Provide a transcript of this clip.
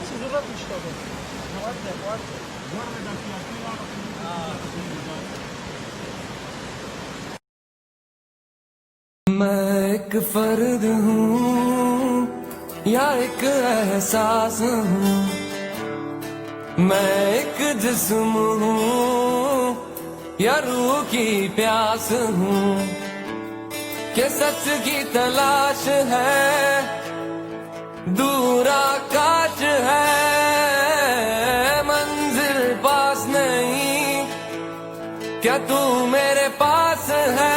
की जरूरत नहीं है। मैं एक फर्द हूँ या एक एहसास हूँ, मैं एक जिस्म हूँ या रूह की प्यास हूँ, कि सच की तलाश है दूर आकाश है, मंजिल पास नहीं, क्या तू मेरे पास है।